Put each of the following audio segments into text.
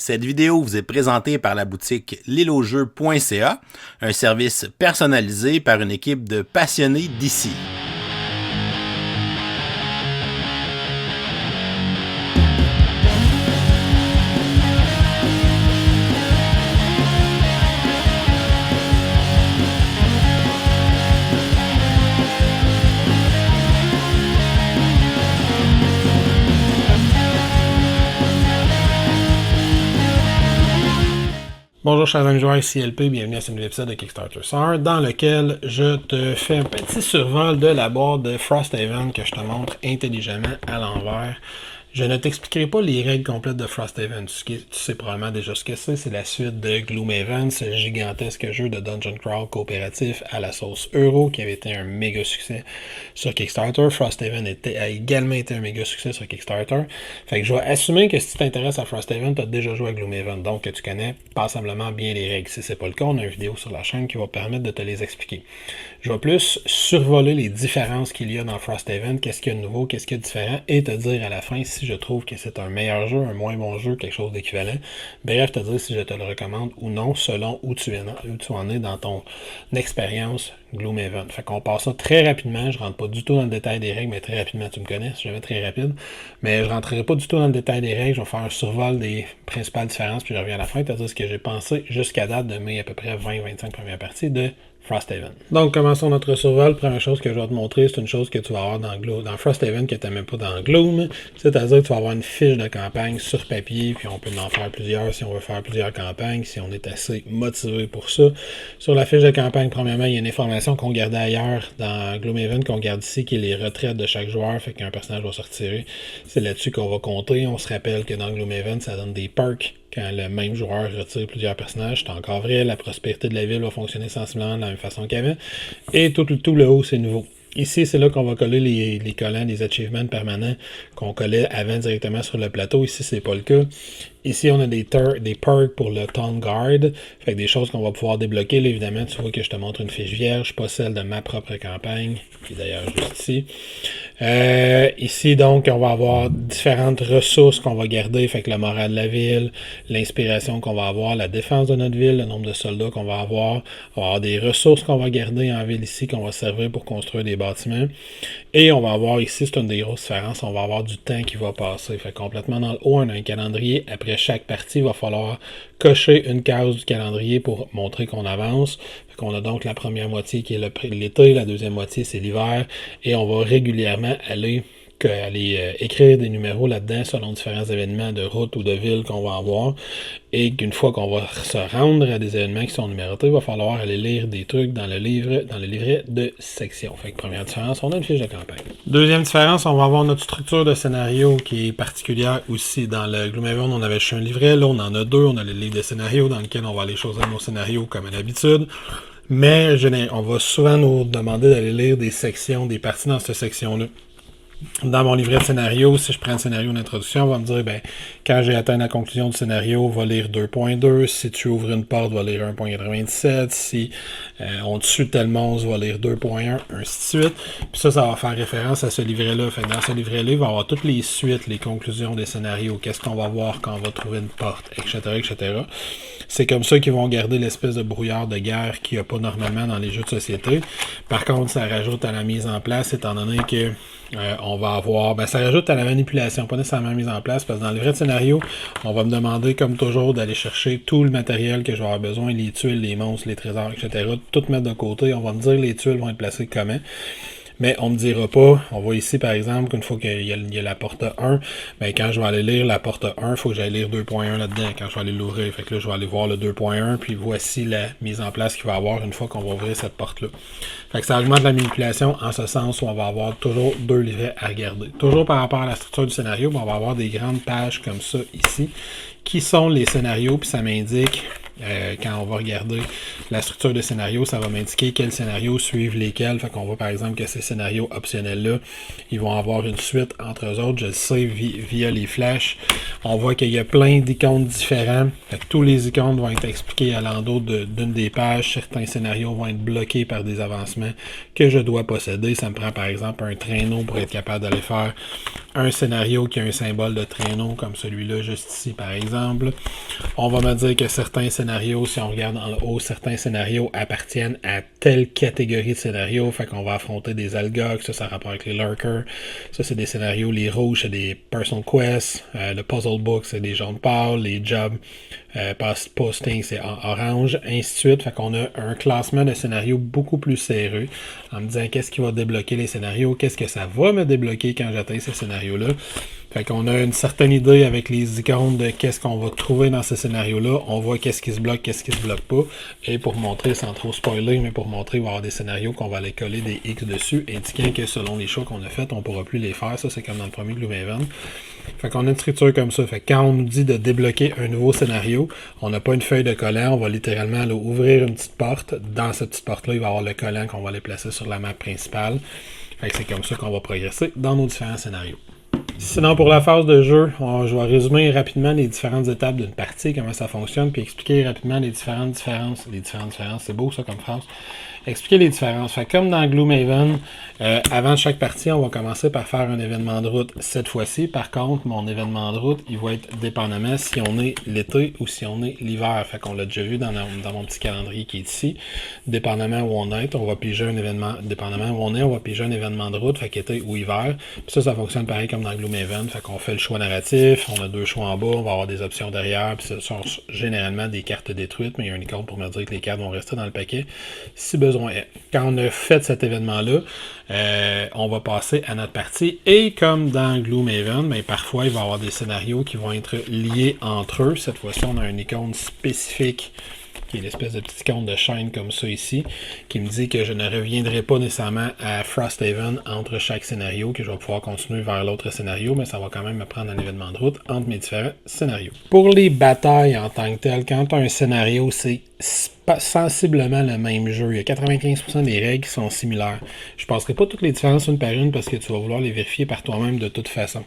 Cette vidéo vous est présentée par la boutique l'îleaujeux.ca, un service personnalisé par une équipe de passionnés d'ici. Bonjour chers amis joueurs, ici LP, bienvenue à ce nouvel épisode de Kickstarter Star dans lequel je te fais un petit survol de la boîte de Frosthaven que je te montre intelligemment à l'envers. Je ne t'expliquerai pas les règles complètes de Frosthaven, tu sais probablement déjà ce que c'est la suite de Gloomhaven, ce gigantesque jeu de Dungeon Crawl coopératif à la sauce euro qui avait été un méga succès sur Kickstarter. Frosthaven a également été un méga succès sur Kickstarter. Fait que je vais assumer que si tu t'intéresses à Frosthaven, tu as déjà joué à Gloomhaven, donc que tu connais passablement bien les règles. Si c'est pas le cas, on a une vidéo sur la chaîne qui va permettre de te les expliquer. Je vais plus survoler les différences qu'il y a dans Frosthaven, qu'est-ce qu'il y a de nouveau, qu'est-ce qu'il y a de différent, et te dire à la fin si je trouve que c'est un meilleur jeu, un moins bon jeu, quelque chose d'équivalent. Bref, te dire si je te le recommande ou non, selon où tu en es dans ton expérience Gloomhaven. Fait qu'on passe ça très rapidement, je rentre pas du tout dans le détail des règles, mais très rapidement, tu me connais, je vais très rapide. Mais je rentrerai pas du tout dans le détail des règles, je vais faire un survol des principales différences, puis je reviens à la fin, te dire ce que j'ai pensé jusqu'à date de mes à peu près 20-25 premières parties de Frosthaven. Donc, commençons notre survol. Première chose que je vais te montrer, c'est une chose que tu vas avoir dans Frosthaven que tu n'as même pas dans Gloom. C'est-à-dire que tu vas avoir une fiche de campagne sur papier, puis on peut en faire plusieurs si on veut faire plusieurs campagnes, si on est assez motivé pour ça. Sur la fiche de campagne, premièrement, il y a une information qu'on gardait ailleurs dans Gloomhaven, qu'on garde ici, qui est les retraites de chaque joueur, fait qu'un personnage va se retirer. C'est là-dessus qu'on va compter. On se rappelle que dans Gloomhaven, ça donne des perks quand le même joueur retire plusieurs personnages. C'est encore vrai, la prospérité de la ville va fonctionner sensiblement de la même façon qu'avant. Et tout le haut, c'est nouveau. Ici, c'est là qu'on va coller les collants, les achievements permanents qu'on collait avant directement sur le plateau. Ici, c'est pas le cas. Ici, on a des perks pour le Town Guard. Fait que des choses qu'on va pouvoir débloquer. Là, évidemment, tu vois que je te montre une fiche vierge, pas celle de ma propre campagne. Puis d'ailleurs, juste ici. Ici, donc, on va avoir différentes ressources qu'on va garder. Fait que le moral de la ville, l'inspiration qu'on va avoir, la défense de notre ville, le nombre de soldats qu'on va avoir. On va avoir des ressources qu'on va garder en ville ici, qu'on va servir pour construire des bâtiments. Et on va avoir ici, c'est une des grosses différences, on va avoir du temps qui va passer. Fait complètement dans le haut, on a un calendrier. Après chaque partie, il va falloir cocher une case du calendrier pour montrer qu'on avance. Fait qu'on a donc la première moitié qui est l'été, la deuxième moitié c'est l'hiver. Et on va régulièrement aller écrire des numéros là-dedans selon différents événements de route ou de ville qu'on va avoir. Et qu'une fois qu'on va se rendre à des événements qui sont numérotés, il va falloir aller lire des trucs dans le livret de section. Fait que première différence, on a une fiche de campagne. Deuxième différence, on va avoir notre structure de scénario qui est particulière aussi. Dans le Gloomhaven, on avait juste un livret, là on en a deux, on a le livre de scénario dans lequel on va aller choisir nos scénarios comme à l'habitude. Mais on va souvent nous demander d'aller lire des sections, des parties dans cette section-là. Dans mon livret de scénario, si je prends le scénario d'introduction, on va me dire, quand j'ai atteint la conclusion du scénario, on va lire 2.2. Si tu ouvres une porte, on va lire 1.97. Si on tue tel monstre, on va lire 2.1, ainsi de suite. Puis ça va faire référence à ce livret-là. Fait que dans ce livret-là, il va y avoir toutes les suites, les conclusions des scénarios, qu'est-ce qu'on va voir quand on va trouver une porte, etc., etc. C'est comme ça qu'ils vont garder l'espèce de brouillard de guerre qu'il n'y a pas normalement dans les jeux de société. Par contre, ça rajoute à la mise en place, étant donné que on va avoir, ça rajoute à la manipulation, pas nécessairement mise en place, parce que dans le livret de scénario, on va me demander, comme toujours, d'aller chercher tout le matériel que je vais avoir besoin, les tuiles, les monstres, les trésors, etc., tout mettre de côté. On va me dire les tuiles vont être placées comment. Mais on me dira pas, on voit ici par exemple qu'une fois qu'il y a la porte 1, quand je vais aller lire la porte 1, il faut que j'aille lire 2.1 là-dedans quand je vais aller l'ouvrir. Fait que là, je vais aller voir le 2.1, puis voici la mise en place qu'il va y avoir une fois qu'on va ouvrir cette porte-là. Fait que ça augmente la manipulation en ce sens où on va avoir toujours deux livrets à regarder. Toujours par rapport à la structure du scénario, on va avoir des grandes pages comme ça ici, qui sont les scénarios, puis ça m'indique quand on va regarder la structure de scénario, ça va m'indiquer quels scénarios suivent lesquels. Fait qu'on voit par exemple que ces scénarios optionnels-là, ils vont avoir une suite entre eux autres. Je le sais via les flashs. On voit qu'il y a plein d'icônes différents. Fait que tous les icônes vont être expliqués à l'endos d'une des pages. Certains scénarios vont être bloqués par des avancements que je dois posséder. Ça me prend par exemple un traîneau pour être capable d'aller faire un scénario qui a un symbole de traîneau comme celui-là juste ici par exemple. On va me dire que certains scénarios, si on regarde en haut, certains scénarios appartiennent à telle catégorie de scénarios. Fait qu'on va affronter des Algocs, ça rapport avec les Lurkers. Ça, c'est des scénarios. Les rouges, c'est des Personal Quests. Le Puzzle Book, c'est des jaunes pâles. Les Jobs Posting, c'est en orange. Ainsi de suite. Fait qu'on a un classement de scénarios beaucoup plus serré. En me disant qu'est-ce qui va débloquer les scénarios, qu'est-ce que ça va me débloquer quand j'atteins ces scénarios-là. Fait qu'on a une certaine idée avec les icônes de qu'est-ce qu'on va trouver dans ces scénarios-là. On voit qu'est-ce qui se bloque, qu'est-ce qui se bloque pas. Et pour montrer, sans trop spoiler, mais pour montrer, il va y avoir des scénarios qu'on va aller coller des X dessus, indiquant que selon les choix qu'on a fait, on pourra plus les faire. Ça, c'est comme dans le premier Gloomhaven. Fait qu'on a une structure comme ça. Fait que quand on nous dit de débloquer un nouveau scénario, on n'a pas une feuille de collant, on va littéralement là, ouvrir une petite porte. Dans cette petite porte-là, il va y avoir le collant qu'on va aller placer sur la map principale. Fait que c'est comme ça qu'on va progresser dans nos différents scénarios. Sinon, pour la phase de jeu, je vais résumer rapidement les différentes étapes d'une partie, comment ça fonctionne, puis expliquer rapidement les différentes différences. Les différentes différences, c'est beau ça comme phrase. Expliquer les différences. Fait comme dans Gloomhaven, avant chaque partie, on va commencer par faire un événement de route cette fois-ci. Par contre, mon événement de route, il va être dépendamment si on est l'été ou si on est l'hiver. Fait qu'on l'a déjà vu dans mon petit calendrier qui est ici. Dépendamment où on est, on va piger un événement. Dépendamment où on va piger un événement de route, fait qu'été ou hiver. Puis ça fonctionne pareil comme dans Gloomhaven. Fait qu'on fait le choix narratif, on a 2 choix en bas, on va avoir des options derrière, puis ce sont généralement des cartes détruites, mais il y a une icône pour me dire que les cartes vont rester dans le paquet si besoin est. Quand on a fait cet événement-là, on va passer à notre partie. Et comme dans Gloomhaven, mais parfois il va y avoir des scénarios qui vont être liés entre eux. Cette fois-ci, on a une icône spécifique qui est l'espèce de petite icône de chaîne comme ça ici, qui me dit que je ne reviendrai pas nécessairement à Frosthaven entre chaque scénario, que je vais pouvoir continuer vers l'autre scénario, mais ça va quand même me prendre un événement de route entre mes différents scénarios. Pour les batailles en tant que telles, quand tu as un scénario, c'est sensiblement le même jeu. Il y a 95% des règles qui sont similaires. Je ne passerai pas toutes les différences une par une parce que tu vas vouloir les vérifier par toi-même de toute façon.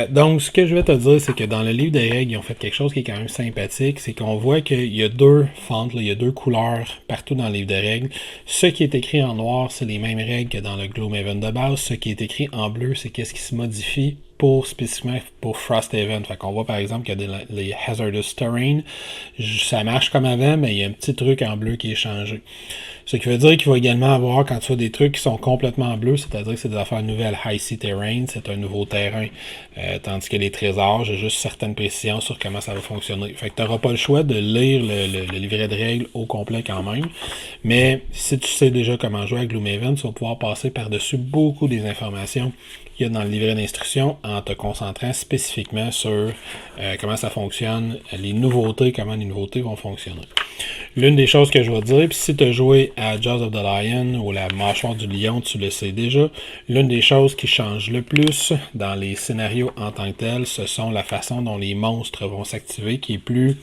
Donc, ce que je vais te dire, c'est que dans le livre des règles, ils ont fait quelque chose qui est quand même sympathique. C'est qu'on voit qu'il y a 2 fonts, il y a 2 couleurs partout dans le livre des règles. Ce qui est écrit en noir, c'est les mêmes règles que dans le Gloomhaven de base. Ce qui est écrit en bleu, c'est qu'est-ce qui se modifie spécifiquement pour Frosthaven. Fait qu'on voit par exemple qu'il y a les Hazardous Terrain. Ça marche comme avant, mais il y a un petit truc en bleu qui est changé. Ce qui veut dire qu'il va également avoir, quand tu as des trucs qui sont complètement bleus, c'est-à-dire que c'est des affaires nouvelles, High Sea Terrain, c'est un nouveau terrain. Tandis que les trésors, j'ai juste certaines précisions sur comment ça va fonctionner. Fait que tu n'auras pas le choix de lire le livret de règles au complet quand même. Mais si tu sais déjà comment jouer à Gloomhaven, tu vas pouvoir passer par-dessus beaucoup des informations qu'il y a dans le livret d'instruction en te concentrant spécifiquement sur comment ça fonctionne, comment les nouveautés vont fonctionner. L'une des choses que je vais te dire, puis si tu as joué à Jaws of the Lion ou la mâchoire du lion, tu le sais déjà, l'une des choses qui change le plus dans les scénarios en tant que tels, ce sont la façon dont les monstres vont s'activer, qui est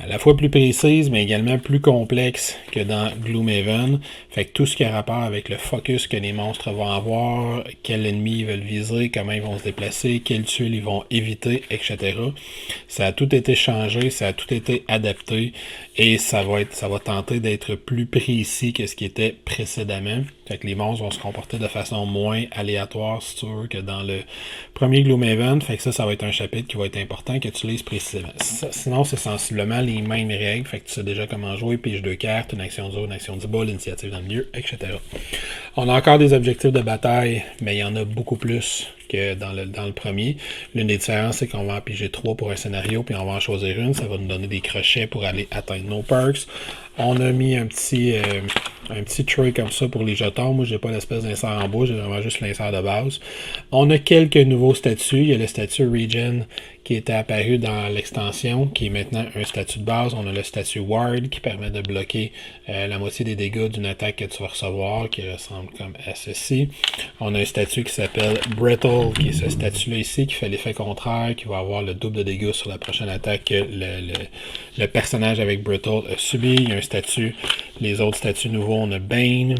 à la fois plus précise, mais également plus complexe que dans Gloomhaven. Fait que tout ce qui a rapport avec le focus que les monstres vont avoir, quel ennemi ils veulent viser, comment ils vont se déplacer, quelles tuiles ils vont éviter, etc. Ça a tout été changé, ça a tout été adapté, et ça va tenter d'être plus précis que ce qui était précédemment. Fait que les monstres vont se comporter de façon moins aléatoire, si tu veux, que dans le premier Gloomhaven. Fait que ça va être un chapitre qui va être important que tu lises précisément. Sinon, c'est sensiblement les mêmes règles. Fait que tu sais déjà comment jouer, pige 2 cartes, une action de zone, une action du bas, l'initiative dans le milieu, etc. On a encore des objectifs de bataille, mais il y en a beaucoup plus que dans le premier. L'une des différences, c'est qu'on va en piger 3 pour un scénario, puis on va en choisir une. Ça va nous donner des crochets pour aller atteindre nos perks. On a mis un petit tray comme ça pour les jetons. Moi, j'ai pas l'espèce d'insert en bas, j'ai vraiment juste l'insert de base. On a quelques nouveaux statuts. Il y a le statut Regen qui était apparu dans l'extension, qui est maintenant un statut de base. On a le statut Ward qui permet de bloquer la moitié des dégâts d'une attaque que tu vas recevoir, qui ressemble comme à ceci. On a un statut qui s'appelle Brittle, qui est ce statut-là ici, qui fait l'effet contraire, qui va avoir le double de dégâts sur la prochaine attaque que le personnage avec Brittle a subi. Il y a un statut, les autres statuts nouveaux, on a Bane,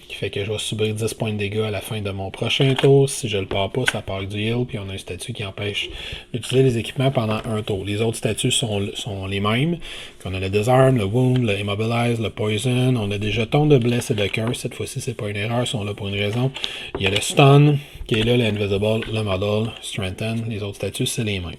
qui fait que je vais subir 10 points de dégâts à la fin de mon prochain tour. Si je le pars pas, ça part du heal. Puis on a un statut qui empêche d'utiliser les équipements pendant un tour. Les autres statuts sont les mêmes. Puis on a le Disarm, le Wound, le Immobilize, le Poison. On a des jetons de Bless et de Curse. Cette fois-ci, c'est pas une erreur, ils sont là pour une raison. Il y a le Stun, qui est là le Invisible, le Model, Strengthen, les autres statuts, c'est les mêmes.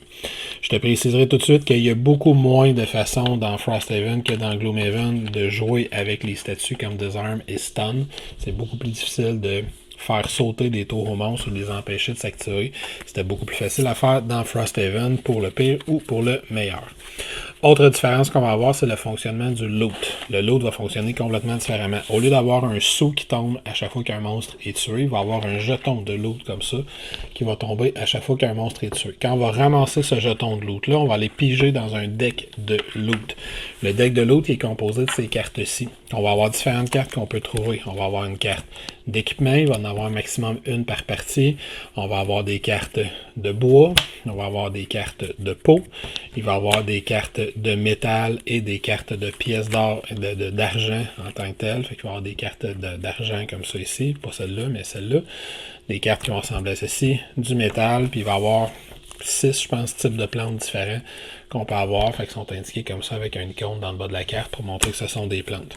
Je te préciserai tout de suite qu'il y a beaucoup moins de façons dans Frosthaven que dans Gloomhaven de jouer avec les statuts comme Disarm et Stun. C'est beaucoup plus difficile de faire sauter des tours aux monstres ou de les empêcher de s'activer. C'était beaucoup plus facile à faire dans Frosthaven pour le pire ou pour le meilleur. Autre différence qu'on va avoir, c'est le fonctionnement du loot. Le loot va fonctionner complètement différemment. Au lieu d'avoir un sou qui tombe à chaque fois qu'un monstre est tué, il va avoir un jeton de loot comme ça qui va tomber à chaque fois qu'un monstre est tué. Quand on va ramasser ce jeton de loot-là, on va aller piger dans un deck de loot. Le deck de loot est composé de ces cartes-ci. On va avoir différentes cartes qu'on peut trouver. On va avoir une carte d'équipement, il va en avoir un maximum une par partie. On va avoir des cartes de bois, on va avoir des cartes de peau, il va avoir des cartes de métal et des cartes de pièces d'or, d'argent en tant que tel. Fait qu'il va y avoir des cartes d'argent comme ça ici, pas celle-là, mais celle-là. Des cartes qui vont ressembler à ceci, du métal, puis il va y avoir 6, je pense, types de plantes différents qu'on peut avoir, fait qu'ils sont indiqués comme ça avec un icône dans le bas de la carte pour montrer que ce sont des plantes.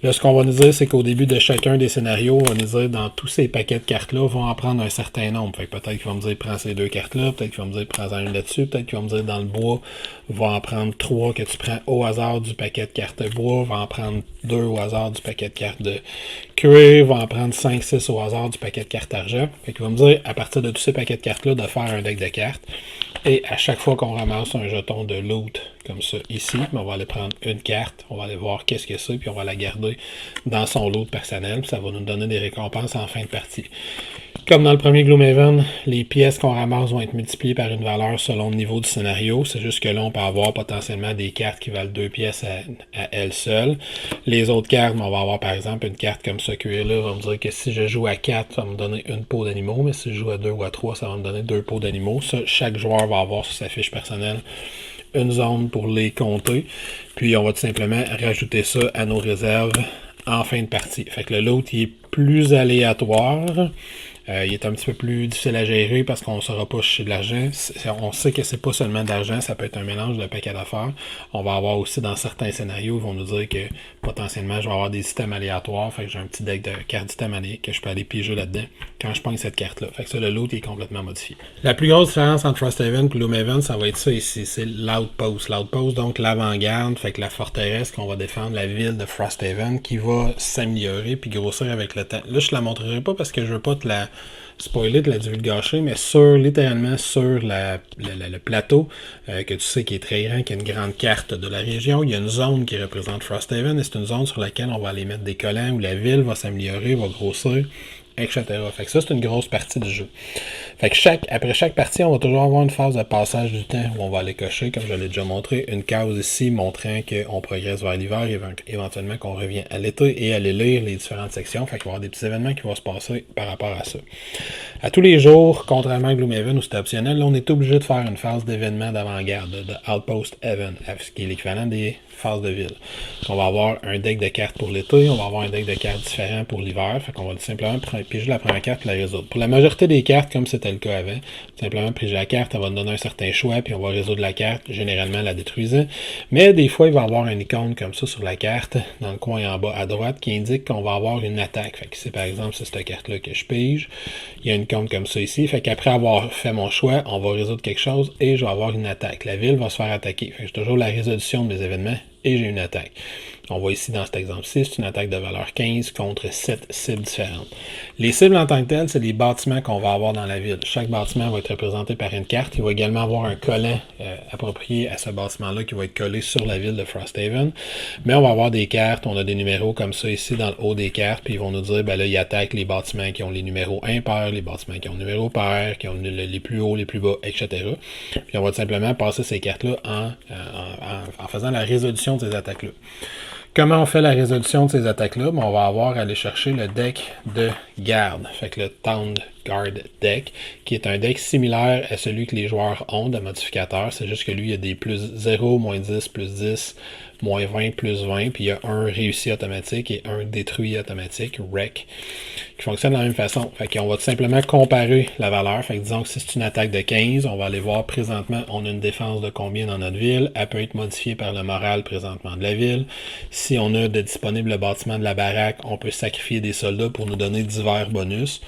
Là, ce qu'on va nous dire, c'est qu'au début de chacun des scénarios, on va nous dire dans tous ces paquets de cartes-là, vont en prendre un certain nombre. Fait que peut-être qu'il va me dire prends ces 2 cartes-là, peut-être qu'il va me dire prends-en une là-dessus, peut-être qu'il va me dire dans le bois, va en prendre 3 que tu prends au hasard du paquet de cartes de bois, va en prendre 2 au hasard du paquet de cartes de cuir, va en prendre 5, 6 au hasard du paquet de cartes argent. Fait qu'il va me dire, à partir de tous ces paquets de cartes-là, de faire un deck de cartes. Et à chaque fois qu'on ramasse un jeton de loot comme ça ici, on va aller prendre une carte, on va aller voir qu'est-ce que c'est, puis on va la garder dans son loot personnel, puis ça va nous donner des récompenses en fin de partie. Comme dans le premier Gloomhaven, les pièces qu'on ramasse vont être multipliées par une valeur selon le niveau du scénario. C'est juste que là, on peut avoir potentiellement des cartes qui valent 2 pièces à elles seules. Les autres cartes, on va avoir par exemple une carte comme ça cuir-là, va me dire que si je joue à 4, ça va me donner une peau d'animaux, mais si je joue à 2 ou à 3, ça va me donner 2 peaux d'animaux. Ça, chaque joueur va avoir sur sa fiche personnelle une zone pour les compter. Puis on va tout simplement rajouter ça à nos réserves en fin de partie. Fait que le loot, il est plus aléatoire. Il est un petit peu plus difficile à gérer parce qu'on ne saura pas chercher de l'argent. On sait que c'est pas seulement de l'argent, ça peut être un mélange de paquets d'affaires. On va avoir aussi dans certains scénarios, ils vont nous dire que potentiellement je vais avoir des systèmes aléatoires. Fait que j'ai un petit deck de cartes d'items que je peux aller piger là-dedans quand je pogne cette carte-là. Fait que ça, le loot est complètement modifié. La plus grosse différence entre Frosthaven et Gloomhaven, ça va être ça ici. C'est l'outpost. L'outpost, donc l'avant-garde, fait que la forteresse qu'on va défendre, la ville de Frosthaven, qui va s'améliorer puis grossir avec le temps. Là, je te la montrerai pas parce que je veux pas te la spoiler, de la divulgacher, mais littéralement sur le plateau, que tu sais qui est très grand, qui a une grande carte de la région, il y a une zone qui représente Frosthaven, et c'est une zone sur laquelle on va aller mettre des collants, où la ville va s'améliorer, va grossir, etc. Fait que ça, c'est une grosse partie du jeu. Fait que après chaque partie, on va toujours avoir une phase de passage du temps où on va aller cocher, comme je l'ai déjà montré, une case ici montrant qu'on progresse vers l'hiver, éventuellement qu'on revient à l'été, et aller lire les différentes sections. Fait qu'il va y avoir des petits événements qui vont se passer par rapport à ça. À tous les jours, contrairement à Gloomhaven où c'était optionnel, là, on est obligé de faire une phase d'événement d'avant-garde, de Outpost Event, ce qui est l'équivalent des phases de ville. On va avoir un deck de cartes pour l'été, on va avoir un deck de cartes différent pour l'hiver, fait qu'on va simplement piger la première carte et la résoudre. Pour la majorité des cartes, comme c'était le cas avant, simplement piger la carte, elle va nous donner un certain choix, puis on va résoudre la carte, généralement la détruisant. Mais des fois, il va y avoir une icône comme ça sur la carte, dans le coin en bas à droite, qui indique qu'on va avoir une attaque. Fait que c'est par exemple c'est cette carte-là que je pige, il y a une icône comme ça ici, fait qu'après avoir fait mon choix, on va résoudre quelque chose et je vais avoir une attaque. La ville va se faire attaquer. Fait que j'ai toujours la résolution de mes événements et j'ai une attaque. On voit ici dans cet exemple-ci, c'est une attaque de valeur 15 contre 7 cibles différentes. Les cibles en tant que telles, c'est les bâtiments qu'on va avoir dans la ville. Chaque bâtiment va être représenté par une carte. Il va également avoir un collant approprié à ce bâtiment-là qui va être collé sur la ville de Frosthaven. Mais on va avoir des cartes, on a des numéros comme ça ici dans le haut des cartes, puis ils vont nous dire, ben là, ils attaquent les bâtiments qui ont les numéros impairs, les bâtiments qui ont le numéro pair, qui ont les plus hauts, les plus bas, etc. Puis on va simplement passer ces cartes-là en faisant la résolution de ces attaques-là. Comment on fait la résolution de ces attaques-là? On va avoir à aller chercher le deck de garde, fait que le Town Guard deck, qui est un deck similaire à celui que les joueurs ont de modificateur. C'est juste que lui, il y a des plus 0, moins 10, plus 10, moins 20, plus 20, puis il y a un réussi automatique et un détruit automatique, wreck, qui fonctionne de la même façon. Fait qu'on va tout simplement comparer la valeur. Fait que disons que si c'est une attaque de 15, on va aller voir présentement, on a une défense de combien dans notre ville. Elle peut être modifiée par le moral présentement de la ville. Si on a de disponibles bâtiments de la baraque, on peut sacrifier des soldats pour nous donner divers bonus.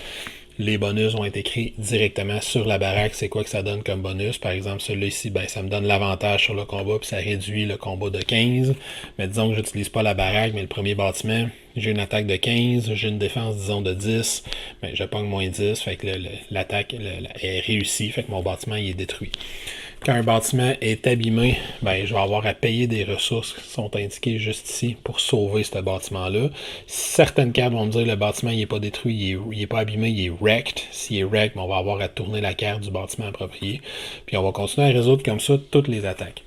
les bonus vont être écrits directement sur la baraque. C'est quoi que ça donne comme bonus? Par exemple, celui-là ici, ben, ça me donne l'avantage sur le combat, puis ça réduit le combat de 15. Mais disons que j'utilise pas la baraque, mais le premier bâtiment, j'ai une attaque de 15, j'ai une défense, disons, de 10. Ben, je pogne moins 10, fait que l'attaque est réussie, fait que mon bâtiment il est détruit. Quand un bâtiment est abîmé, ben, je vais avoir à payer des ressources qui sont indiquées juste ici pour sauver ce bâtiment-là. Certaines cartes vont me dire que le bâtiment il est pas détruit, il est pas abîmé, il est wrecked. S'il est wrecked, ben, on va avoir à tourner la carte du bâtiment approprié. Puis on va continuer à résoudre comme ça toutes les attaques.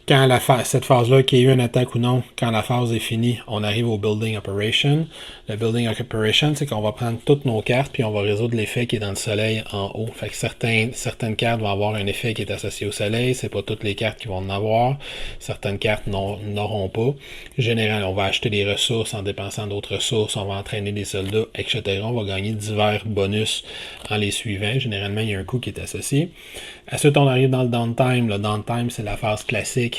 Quand cette phase-là, qu'il y ait eu une attaque ou non, quand la phase est finie, on arrive au Building Operation. Le Building Operation, c'est qu'on va prendre toutes nos cartes puis on va résoudre l'effet qui est dans le soleil en haut. Fait que certaines cartes vont avoir un effet qui est associé au soleil. C'est pas toutes les cartes qui vont en avoir. Certaines cartes n'auront pas. Généralement, on va acheter des ressources en dépensant d'autres ressources. On va entraîner des soldats, etc. On va gagner divers bonus en les suivant. Généralement, il y a un coût qui est associé. Ensuite, on arrive dans le downtime. Le downtime, c'est la phase classique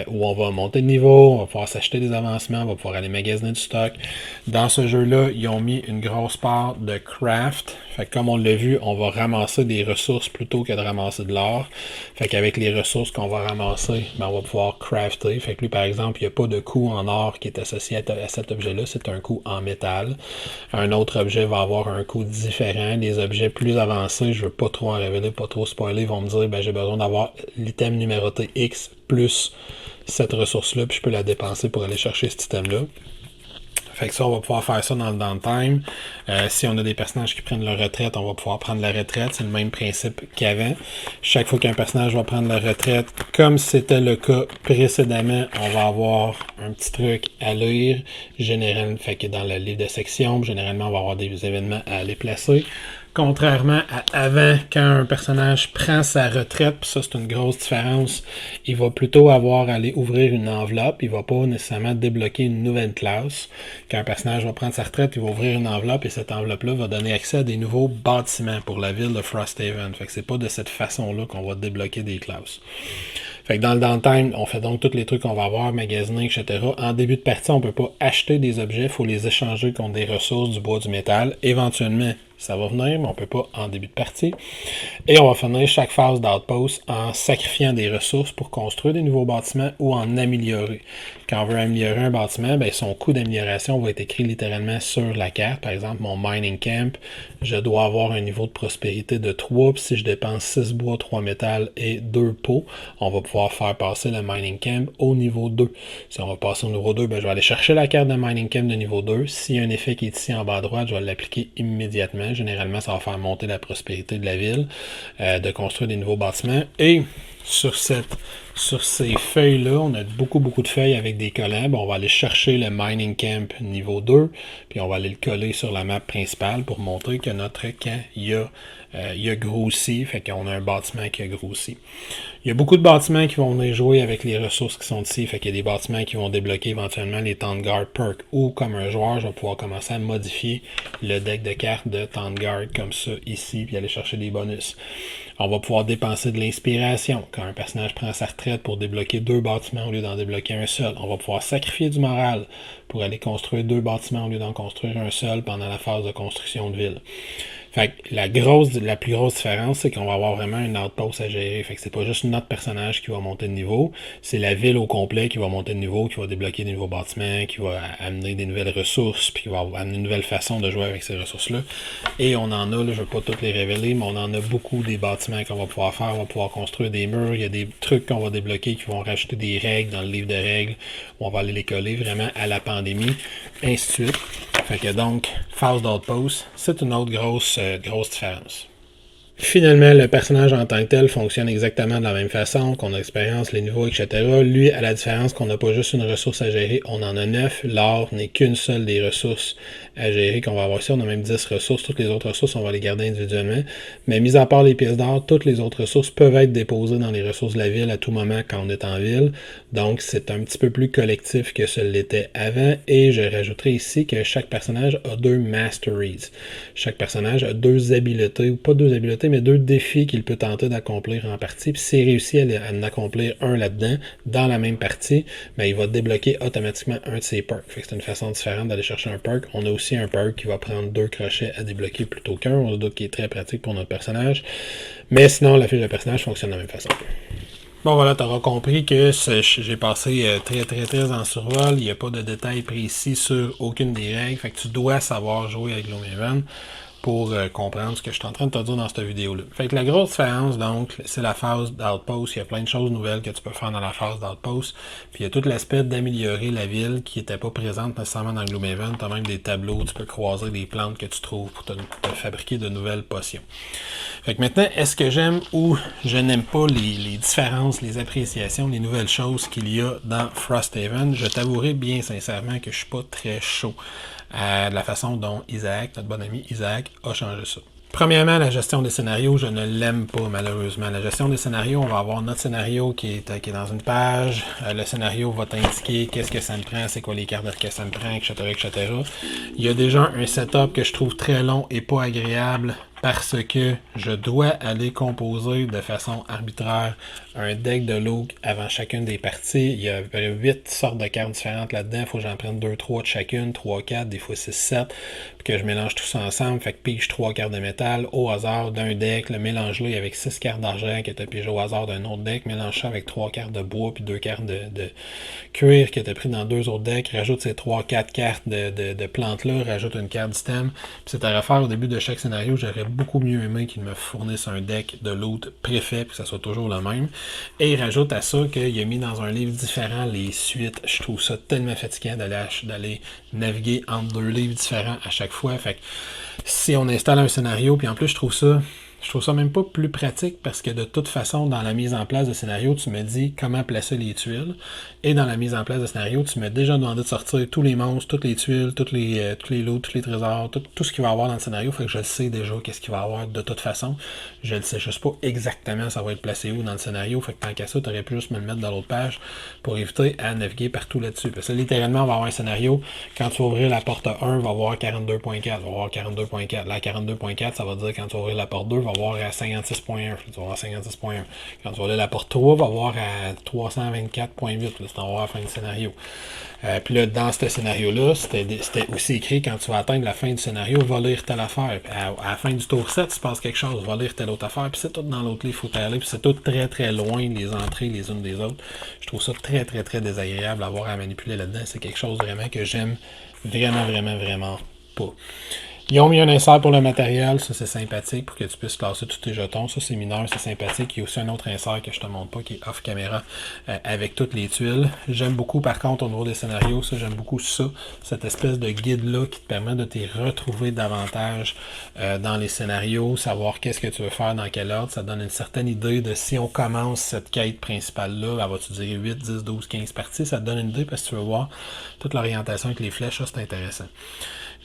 où on va monter de niveau, on va pouvoir s'acheter des avancements, on va pouvoir aller magasiner du stock. Dans ce jeu-là, ils ont mis une grosse part de craft. Fait que comme on l'a vu, on va ramasser des ressources plutôt que de ramasser de l'or. Fait qu'avec les ressources qu'on va ramasser, ben, on va pouvoir crafter. Fait que lui, par exemple, il n'y a pas de coût en or qui est associé à cet objet-là, c'est un coût en métal. Un autre objet va avoir un coût différent. Les objets plus avancés, je ne veux pas trop en révéler, pas trop spoiler, vont me dire ben, j'ai besoin d'avoir l'item numéroté X plus cette ressource-là, puis je peux la dépenser pour aller chercher cet item-là. Fait que ça, on va pouvoir faire ça dans le downtime. Si on a des personnages qui prennent leur retraite, on va pouvoir prendre la retraite. C'est le même principe qu'avant. Chaque fois qu'un personnage va prendre la retraite, comme c'était le cas précédemment, on va avoir un petit truc à lire. Généralement, fait que dans le livre de section, généralement, on va avoir des événements à aller placer. Contrairement à avant, quand un personnage prend sa retraite, puis ça c'est une grosse différence, il va plutôt avoir à aller ouvrir une enveloppe, il va pas nécessairement débloquer une nouvelle classe. Quand un personnage va prendre sa retraite, il va ouvrir une enveloppe et cette enveloppe-là va donner accès à des nouveaux bâtiments pour la ville de Frosthaven. Fait que c'est pas de cette façon-là qu'on va débloquer des classes. Fait que dans le downtime, on fait donc tous les trucs qu'on va avoir, magasiner, etc. En début de partie, on peut pas acheter des objets, il faut les échanger contre des ressources, du bois, du métal. Éventuellement, ça va venir, mais on peut pas en début de partie. Et on va finir chaque phase d'outpost en sacrifiant des ressources pour construire des nouveaux bâtiments ou en améliorer. Quand on veut améliorer un bâtiment, ben son coût d'amélioration va être écrit littéralement sur la carte. Par exemple, mon mining camp, je dois avoir un niveau de prospérité de 3, puis si je dépense 6 bois, 3 métal et 2 pots, on va pouvoir faire passer le mining camp au niveau 2. Si on va passer au niveau 2, ben je vais aller chercher la carte de mining camp de niveau 2. S'il y a un effet qui est ici en bas à droite, je vais l'appliquer immédiatement. Généralement, ça va faire monter la prospérité de la ville, de construire des nouveaux bâtiments. Et sur ces feuilles-là, on a beaucoup de feuilles avec des collants. On va aller chercher le mining camp niveau 2, puis on va aller le coller sur la map principale pour montrer que notre camp il a grossi, fait qu'on a un bâtiment qui a grossi. Il y a beaucoup de bâtiments qui vont venir jouer avec les ressources qui sont ici, fait qu'il y a des bâtiments qui vont débloquer éventuellement les Tandguard perks, ou comme un joueur, je vais pouvoir commencer à modifier le deck de cartes de Tandguard comme ça ici, puis aller chercher des bonus. On va pouvoir dépenser de l'inspiration. Quand un personnage prend sa retraite pour débloquer 2 bâtiments au lieu d'en débloquer un seul, on va pouvoir sacrifier du moral pour aller construire 2 bâtiments au lieu d'en construire un seul pendant la phase de construction de ville. Fait que la plus grosse différence, c'est qu'on va avoir vraiment un outpost à gérer. Fait que c'est pas juste notre personnage qui va monter de niveau, c'est la ville au complet qui va monter de niveau, qui va débloquer des nouveaux bâtiments, qui va amener des nouvelles ressources, puis qui va amener une nouvelle façon de jouer avec ces ressources-là. Et on en a, là, je vais pas toutes les révéler, mais on en a beaucoup des bâtiments qu'on va pouvoir faire. On va pouvoir construire des murs, il y a des trucs qu'on va débloquer qui vont rajouter des règles dans le livre de règles, où on va aller les coller vraiment à la pandémie, ainsi de suite. Fait que donc, phase d'outpost, c'est une autre grosse différence. Finalement, le personnage en tant que tel fonctionne exactement de la même façon, qu'on a l'expérience, les niveaux, etc. Lui, à la différence qu'on n'a pas juste une ressource à gérer, on en a 9. L'or n'est qu'une seule des ressources à gérer qu'on va avoir ici. On a même 10 ressources. Toutes les autres ressources, on va les garder individuellement. Mais mis à part les pièces d'or, toutes les autres ressources peuvent être déposées dans les ressources de la ville à tout moment quand on est en ville. Donc, c'est un petit peu plus collectif que ce l'était avant. Et je rajouterai ici que chaque personnage a 2 masteries. Chaque personnage a 2 habiletés, ou pas 2 habiletés, noter mes 2 défis qu'il peut tenter d'accomplir en partie. Puis s'il réussit à en accomplir un là-dedans, dans la même partie, ben, il va débloquer automatiquement un de ses perks. Fait que c'est une façon différente d'aller chercher un perk. On a aussi un perk qui va prendre 2 crochets à débloquer plutôt qu'un. On se doute qu'il est très pratique pour notre personnage. Mais sinon, la fiche de personnage fonctionne de la même façon. Bon voilà, tu auras compris que j'ai passé très en survol. Il n'y a pas de détails précis sur aucune des règles. Fait que tu dois savoir jouer avec Gloomhaven pour comprendre ce que je suis en train de te dire dans cette vidéo-là. Fait que la grosse différence, donc, c'est la phase d'Outpost. Il y a plein de choses nouvelles que tu peux faire dans la phase d'Outpost. Puis il y a tout l'aspect d'améliorer la ville qui n'était pas présente nécessairement dans Gloomhaven. Tu as même des tableaux, tu peux croiser des plantes que tu trouves pour te fabriquer de nouvelles potions. Fait que maintenant, est-ce que j'aime ou je n'aime pas les différences, les appréciations, les nouvelles choses qu'il y a dans Frosthaven? Je t'avouerai bien sincèrement que je suis pas très chaud à la façon dont Isaac, notre bon ami Isaac, a changé ça. Premièrement, la gestion des scénarios, je ne l'aime pas malheureusement. La gestion des scénarios, on va avoir notre scénario qui est dans une page. Le scénario va t'indiquer qu'est-ce que ça me prend, c'est quoi les cartes que ça me prend, etc. Il y a déjà un setup que je trouve très long et pas agréable parce que je dois aller composer de façon arbitraire un deck de Lugh avant chacune des parties. Il y a 8 sortes de cartes différentes là-dedans. Il faut que j'en prenne 2-3 de chacune, 3-4, des fois 6-7, puis que je mélange tout ça ensemble. Fait que pige 3 cartes de métal au hasard d'un deck, le mélange-le avec 6 cartes d'argent que tu as pigé au hasard d'un autre deck, mélange ça avec 3 cartes de bois puis 2 cartes de cuir que tu as pris dans 2 autres decks, rajoute ces 3-4 cartes de plantes-là, rajoute une carte d'stem. Puis c'est à refaire au début de chaque scénario. J'aurais beaucoup mieux aimé qu'ils me fournissent un deck de loot préfet, puis que ça soit toujours le même. Et il rajoute à ça qu'il a mis dans un livre différent les suites. Je trouve ça tellement fatigant d'aller naviguer entre 2 livres différents à chaque fois. Fait que si on installe un scénario, puis en plus je trouve ça même pas plus pratique parce que de toute façon, dans la mise en place de scénario, tu me dis comment placer les tuiles. Et dans la mise en place de scénario, tu m'as déjà demandé de sortir tous les monstres, toutes les tuiles, tous les lots, tous les trésors, tout ce qu'il va y avoir dans le scénario. Fait que je le sais déjà qu'est-ce qu'il va y avoir de toute façon. Je le sais juste pas exactement ça va être placé où dans le scénario. Fait que tant qu'à ça, tu aurais pu juste me le mettre dans l'autre page pour éviter à naviguer partout là-dessus. Parce que littéralement, on va avoir un scénario. Quand tu vas ouvrir la porte 1, on va avoir 42.4. Va avoir 42.4. La 42.4, ça va dire quand tu vas ouvrir la porte 2, va avoir à 56.1. Tu vas avoir 56.1. Quand tu vas aller à la porte 3, va avoir à 324.8. Tu vas avoir la fin du scénario. Puis là, dans ce scénario-là, c'était aussi écrit quand tu vas atteindre la fin du scénario, va lire telle affaire. Puis à la fin du tour 7, il se passe quelque chose, va lire telle autre affaire. Puis c'est tout dans l'autre livre, il faut aller. Puis c'est tout très loin, les entrées les unes des autres. Je trouve ça très désagréable à avoir à manipuler là-dedans. C'est quelque chose vraiment que j'aime vraiment pas. Ils ont mis un insert pour le matériel, ça c'est sympathique pour que tu puisses classer tous tes jetons, ça c'est mineur, c'est sympathique. Il y a aussi un autre insert que je te montre pas qui est off caméra avec toutes les tuiles. J'aime beaucoup par contre au niveau des scénarios, ça j'aime beaucoup ça, cette espèce de guide là qui te permet de te retrouver davantage dans les scénarios, savoir qu'est-ce que tu veux faire, dans quel ordre, ça donne une certaine idée de si on commence cette quête principale là, elle va-tu dire 8, 10, 12, 15 parties, ça te donne une idée parce que tu veux voir toute l'orientation avec les flèches, ça c'est intéressant.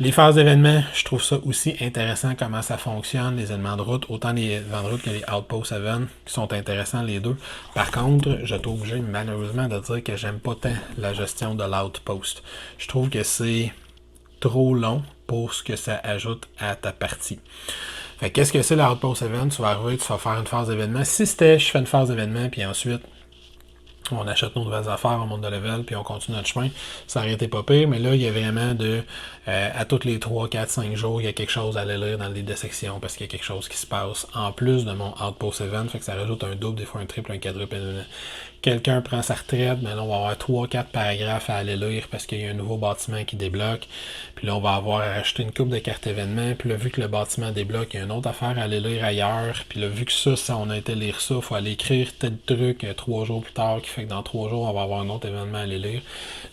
Les phases d'événements, je trouve ça aussi intéressant comment ça fonctionne, les événements de route, autant les événements de route que les Outpost Events, qui sont intéressants les deux. Par contre, je suis obligé malheureusement de dire que j'aime pas tant la gestion de l'Outpost. Je trouve que c'est trop long pour ce que ça ajoute à ta partie. Fait qu'est-ce que c'est l'Outpost Event? Tu vas arriver, tu vas faire une phase d'événement. Si c'était, je fais une phase d'événement, puis ensuite, on achète nos nouvelles affaires, on monte de level, puis on continue notre chemin. Ça aurait été pas pire, mais là, il y a vraiment à tous les 3, 4, 5 jours, il y a quelque chose à aller lire dans le livre de section parce qu'il y a quelque chose qui se passe en plus de mon Outpost Event, fait que ça rajoute un double, des fois un triple, un quadruple. Quelqu'un prend sa retraite, mais là, on va avoir 3-4 paragraphes à aller lire parce qu'il y a un nouveau bâtiment qui débloque. Puis là, on va avoir à acheter une coupe de cartes événements. Puis là, vu que le bâtiment débloque, il y a une autre affaire à aller lire ailleurs. Puis là, vu que ça on a été lire ça, il faut aller écrire tel truc 3 jours plus tard, qui fait que dans 3 jours, on va avoir un autre événement à aller lire.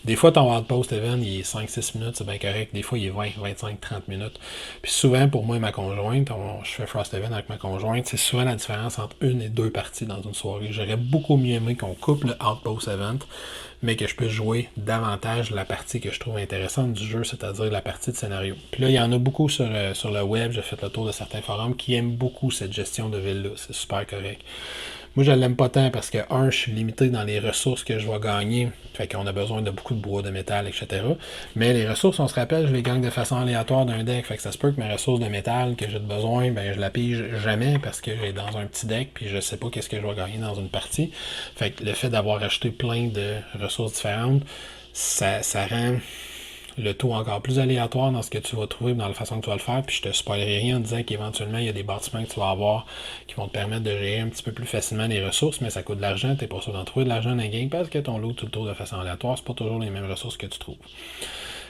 Des fois, ton Outpost Event, il est 5-6 minutes, c'est bien correct. Des fois, il est 20, 25, 30 minutes. Puis souvent, pour moi et ma conjointe, je fais Frosthaven avec ma conjointe, c'est souvent la différence entre 1 et 2 parties dans une soirée. J'aurais beaucoup mieux aimé qu'on coupe le Outpost Event, mais que je peux jouer davantage la partie que je trouve intéressante du jeu, c'est-à-dire la partie de scénario. Puis là, il y en a beaucoup sur le web, j'ai fait le tour de certains forums qui aiment beaucoup cette gestion de ville-là, c'est super correct. Moi, je l'aime pas tant parce que, un, je suis limité dans les ressources que je vais gagner. Fait qu'on a besoin de beaucoup de bois, de métal, etc. Mais les ressources, on se rappelle, je les gagne de façon aléatoire d'un deck. Fait que ça se peut que mes ressources de métal que j'ai besoin, ben je la pige jamais parce que j'ai dans un petit deck puis je sais pas qu'est-ce que je vais gagner dans une partie. Fait que le fait d'avoir acheté plein de ressources différentes, ça rend le tout encore plus aléatoire dans ce que tu vas trouver, dans la façon que tu vas le faire, puis je te spoilerai rien en disant qu'éventuellement, il y a des bâtiments que tu vas avoir qui vont te permettre de gérer un petit peu plus facilement les ressources, mais ça coûte de l'argent, t'es pas sûr d'en trouver de l'argent dans le game parce que ton lot, tu le trouves de façon aléatoire, c'est pas toujours les mêmes ressources que tu trouves.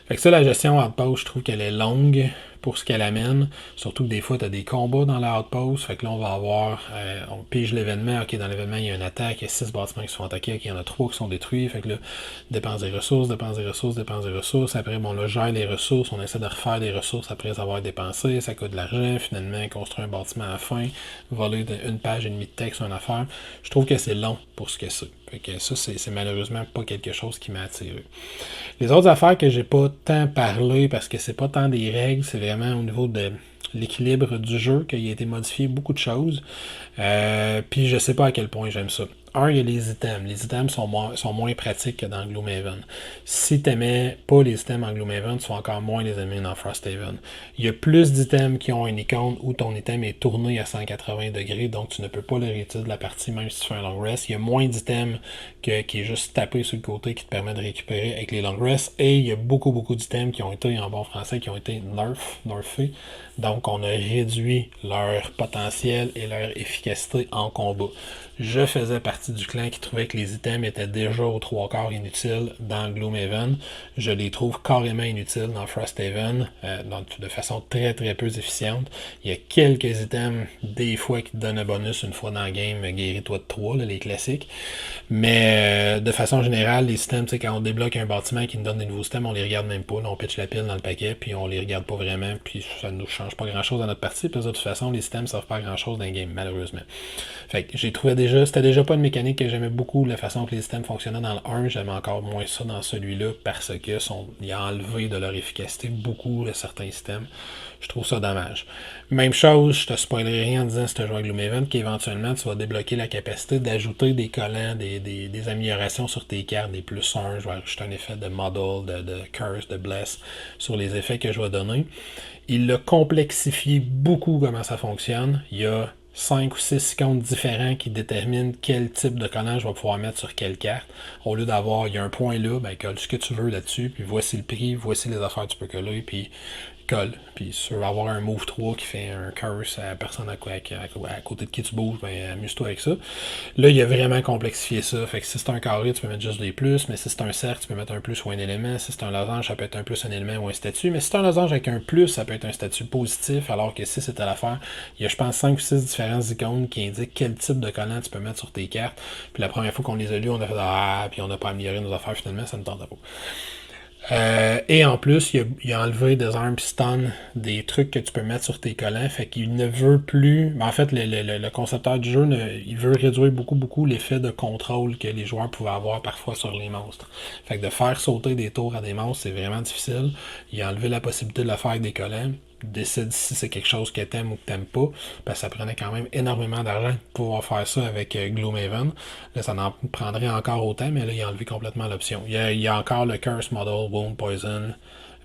Fait que ça, la gestion outpost, je trouve qu'elle est longue pour ce qu'elle amène. Surtout que des fois, tu as des combats dans la outpost. Fait que là, on va avoir, on pige l'événement. Ok, dans l'événement, il y a une attaque, il y a 6 bâtiments qui sont attaqués, ok, il y en a 3 qui sont détruits. Fait que là, dépense des ressources, dépense des ressources, dépense des ressources. Après, bon, là, gère les ressources. On essaie de refaire des ressources après avoir dépensé. Ça coûte de l'argent. Finalement, construire un bâtiment à la fin, voler une page et demie de texte sur une affaire. Je trouve que c'est long pour ce que c'est. Fait que ça, c'est malheureusement pas quelque chose qui m'a attiré. Les autres affaires que j'ai pas tant parlé, parce que c'est pas tant des règles, c'est vraiment au niveau de l'équilibre du jeu qu'il a été modifié beaucoup de choses. Puis je sais pas à quel point j'aime ça. Un, il y a les items. Les items sont moins pratiques que dans Gloomhaven. Si t'aimais pas les items en Gloomhaven, tu vas encore moins les aimer dans Frosthaven. Il y a plus d'items qui ont une icône où ton item est tourné à 180 degrés, donc tu ne peux pas le retirer de la partie même si tu fais un long rest. Il y a moins d'items qui est juste tapé sur le côté qui te permet de récupérer avec les long rests. Et il y a beaucoup d'items qui ont été, en bon français, qui ont été nerfés. Donc on a réduit leur potentiel et leur efficacité en combat. Je faisais partie du clan qui trouvait que les items étaient déjà aux 3/4 inutiles dans Gloomhaven. Je les trouve carrément inutiles dans Frosthaven, de façon très peu efficiente. Il y a quelques items, des fois, qui te donnent un bonus une fois dans le game, guéris-toi de 3, là, les classiques. Mais de façon générale, les items, quand on débloque un bâtiment qui nous donne des nouveaux items, on les regarde même pas. Là, on pitch la pile dans le paquet, puis on les regarde pas vraiment, puis ça nous change pas grand-chose dans notre partie. Puis de toute façon, les items servent pas à grand-chose dans le game, malheureusement. Fait que j'ai trouvé c'était déjà pas une mécanique que j'aimais beaucoup, la façon que les systèmes fonctionnaient dans le 1, j'aimais encore moins ça dans celui-là parce que il a enlevé de leur efficacité beaucoup de certains systèmes. Je trouve ça dommage. Même chose, je te spoilerai rien en disant si tu joues à Gloomhaven, qu'éventuellement tu vas débloquer la capacité d'ajouter des collants, des améliorations sur tes cartes, des +1, je vais ajouter un effet de model, de curse, de bless sur les effets que je vais donner. Il a complexifié beaucoup comment ça fonctionne. Il y a 5 ou 6 icônes différents qui déterminent quel type de collant je vais pouvoir mettre sur quelle carte. Au lieu d'avoir, il y a un point là, ben colle ce que tu veux là-dessus, puis voici le prix, voici les affaires que tu peux coller, puis colle. Puis si tu veux avoir un move 3 qui fait un curse à la personne à côté de qui tu bouges, ben amuse-toi avec ça. Là, il a vraiment complexifié ça. Fait que si c'est un carré, tu peux mettre juste des plus, mais si c'est un cercle, tu peux mettre un plus ou un élément. Si c'est un losange, ça peut être un plus, un élément ou un statut. Mais si c'est un losange avec un plus, ça peut être un statut positif, alors que si c'était l'affaire, il y a je pense 5 ou 6 différentes icônes qui indiquent quel type de collant tu peux mettre sur tes cartes. Puis la première fois qu'on les a lus, on a fait puis on n'a pas amélioré nos affaires finalement, ça ne tentait pas. Et en plus, il a enlevé des armes stun, des trucs que tu peux mettre sur tes collants, fait qu'il ne veut plus... En fait, le concepteur du jeu, il veut réduire beaucoup l'effet de contrôle que les joueurs pouvaient avoir parfois sur les monstres. Fait que de faire sauter des tours à des monstres, c'est vraiment difficile. Il a enlevé la possibilité de le faire avec des collants. Décide si c'est quelque chose que t'aimes ou que t'aimes pas, parce que ça prenait quand même énormément d'argent pour pouvoir faire ça avec Gloomhaven. Là, ça en prendrait encore autant, mais là, il a enlevé complètement l'option. Il y a encore le Curse Model, Wound, Poison,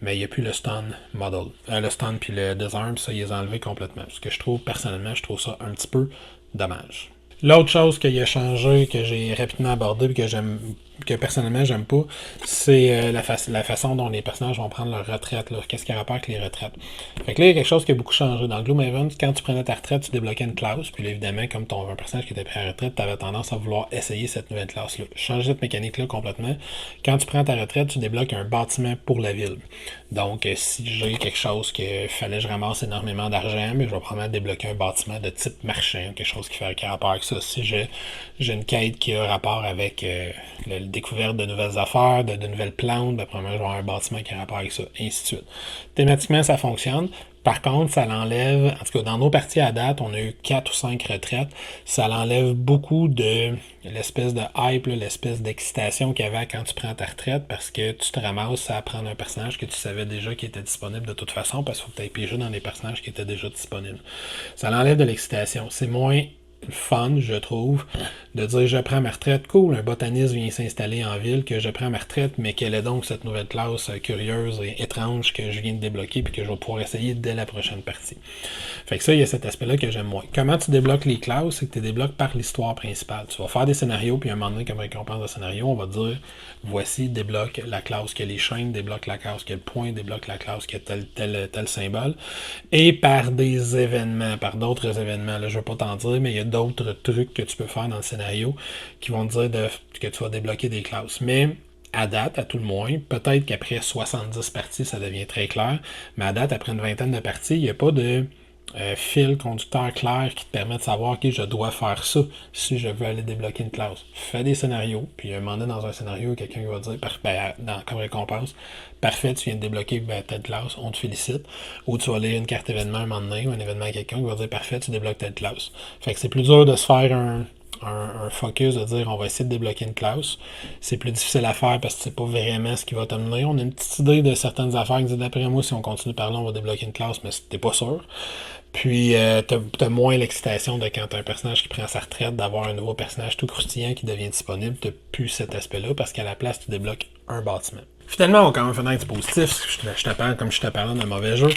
mais il n'y a plus le Stun Model. Le Stun puis le Disarm, ça, il les a enlevés complètement. Ce que je trouve, personnellement, je trouve ça un petit peu dommage. L'autre chose qu'il a changé, que j'ai rapidement abordé et que personnellement j'aime pas, c'est la façon dont les personnages vont prendre leur retraite. Qu'est-ce qui a rapport avec les retraites? Fait que là, il y a quelque chose qui a beaucoup changé. Dans Gloomhaven, quand tu prenais ta retraite, tu débloquais une classe, puis là, évidemment, comme tu avais un personnage qui était pris à la retraite, tu avais tendance à vouloir essayer cette nouvelle classe-là. Changer cette mécanique-là complètement. Quand tu prends ta retraite, tu débloques un bâtiment pour la ville. Donc, si j'ai quelque chose qu'il fallait que je ramasse énormément d'argent, mais je vais probablement débloquer un bâtiment de type marchand, quelque chose qui a rapport avec ça. Si j'ai une quête qui a rapport avec la découverte de nouvelles affaires, de nouvelles plantes, ben, probablement je vais avoir un bâtiment qui a rapport avec ça, et ainsi de suite. Thématiquement, ça fonctionne. Par contre, ça l'enlève, en tout cas dans nos parties à date, on a eu 4 ou 5 retraites, ça l'enlève beaucoup de l'espèce de hype, l'espèce d'excitation qu'il y avait quand tu prends ta retraite, parce que tu te ramasses à prendre un personnage que tu savais déjà qui était disponible de toute façon, parce qu'il faut que tu ailles piéger dans les personnages qui étaient déjà disponibles. Ça l'enlève de l'excitation. C'est moins fun, je trouve, de dire je prends ma retraite, cool, un botaniste vient s'installer en ville, que je prends ma retraite, mais quelle est donc cette nouvelle classe curieuse et étrange que je viens de débloquer puis que je vais pouvoir essayer dès la prochaine partie. Fait que ça, il y a cet aspect-là que j'aime moins. Comment tu débloques les classes? C'est que tu les débloques par l'histoire principale. Tu vas faire des scénarios, puis à un moment donné, comme récompense de scénario, on va te dire voici, débloque la classe qui a les chaînes, débloque la classe qui a le point, débloque la classe qui a tel symbole. Et par des événements, par d'autres événements, là, je ne vais pas t'en dire, mais il y a d'autres trucs que tu peux faire dans le scénario qui vont te dire que tu vas débloquer des classes. Mais à date, à tout le moins, peut-être qu'après 70 parties, ça devient très clair, mais à date, après une vingtaine de parties, il n'y a pas de fil conducteur clair qui te permet de savoir que je dois faire ça si je veux aller débloquer une classe. Fais des scénarios, puis un moment donné, dans un scénario, quelqu'un va dire, comme récompense, parfait, tu viens de débloquer telle classe, on te félicite. Ou tu vas lire une carte événement un moment donné, ou un événement à quelqu'un qui va dire, parfait, tu débloques telle classe. Fait que c'est plus dur de se faire un focus de dire on va essayer de débloquer une classe. C'est plus difficile à faire parce que c'est pas vraiment ce qui va t'amener. On a une petite idée de certaines affaires qui disent d'après moi, si on continue par là, on va débloquer une classe, mais t'es pas sûr. Puis t'as moins l'excitation de quand t'as un personnage qui prend sa retraite, d'avoir un nouveau personnage tout croustillant qui devient disponible. T'as plus cet aspect-là parce qu'à la place, tu débloques un bâtiment. Finalement, on va quand même finir du positif. Je te parle comme je te parlais d'un mauvais jeu.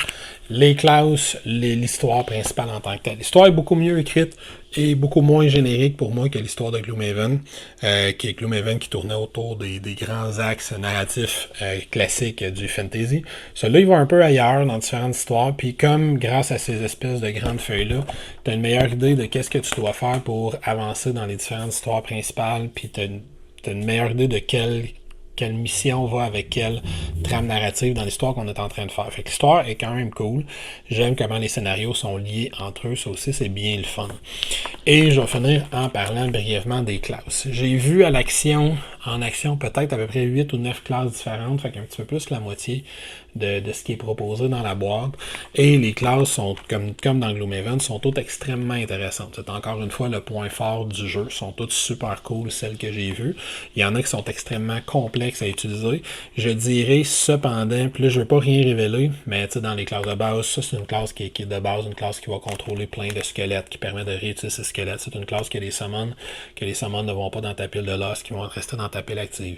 Les classes, l'histoire principale en tant que telle. L'histoire est beaucoup mieux écrite et beaucoup moins générique pour moi que l'histoire de Gloomhaven, qui est Gloomhaven qui tournait autour des grands axes narratifs classiques du fantasy. Celui-là, il va un peu ailleurs dans différentes histoires, puis comme grâce à ces espèces de grandes feuilles-là, tu as une meilleure idée de qu'est-ce que tu dois faire pour avancer dans les différentes histoires principales, puis tu as une meilleure idée de quelle mission va avec quelle trame narrative dans l'histoire qu'on est en train de faire. Fait que l'histoire est quand même cool. J'aime comment les scénarios sont liés entre eux. Ça aussi, c'est bien le fun. Et je vais finir en parlant brièvement des classes. J'ai vu en action peut-être à peu près 8 ou 9 classes différentes, fait qu'un petit peu plus que la moitié de ce qui est proposé dans la boîte. Et les classes sont, comme dans Gloomhaven, sont toutes extrêmement intéressantes. C'est encore une fois le point fort du jeu. Sont toutes super cool, celles que j'ai vues. Il y en a qui sont extrêmement complexes à utiliser. Je dirais cependant, puis là je ne veux pas rien révéler, mais dans les classes de base, ça c'est une classe qui est de base, une classe qui va contrôler plein de squelettes, qui permet de réutiliser ces squelettes. C'est une classe que les summons ne vont pas dans ta pile de l'os, qui vont rester dans ta pile active.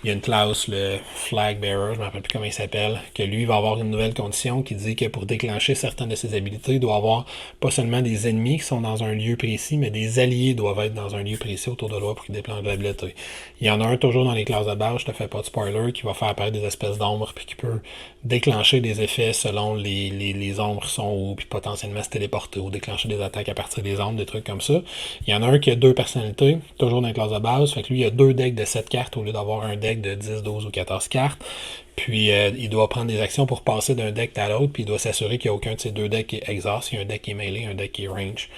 Il y a une classe, le Flag Bearer, je ne me rappelle plus comment il s'appelle, que lui va avoir une nouvelle condition qui dit que pour déclencher certaines de ses habilités, il doit avoir pas seulement des ennemis qui sont dans un lieu précis, mais des alliés doivent être dans un lieu précis autour de lui pour qu'il déclenche l'habilité. Il y en a un toujours dans les classes de base, je te fais pas de spoiler, qui va faire apparaître des espèces d'ombres puis qui peut déclencher des effets selon les ombres sont où, puis potentiellement se téléporter ou déclencher des attaques à partir des ombres, des trucs comme ça. Il y en a un qui a 2 personnalités, toujours dans les classes de base, fait que lui il a 2 decks de 7 cartes au lieu d'avoir un deck de 10, 12 ou 14 cartes. Puis il doit prendre des actions pour passer d'un deck à l'autre, puis il doit s'assurer qu'il n'y a aucun de ces 2 decks qui est exhaust, il y a un deck qui est mêlé, un deck qui est range.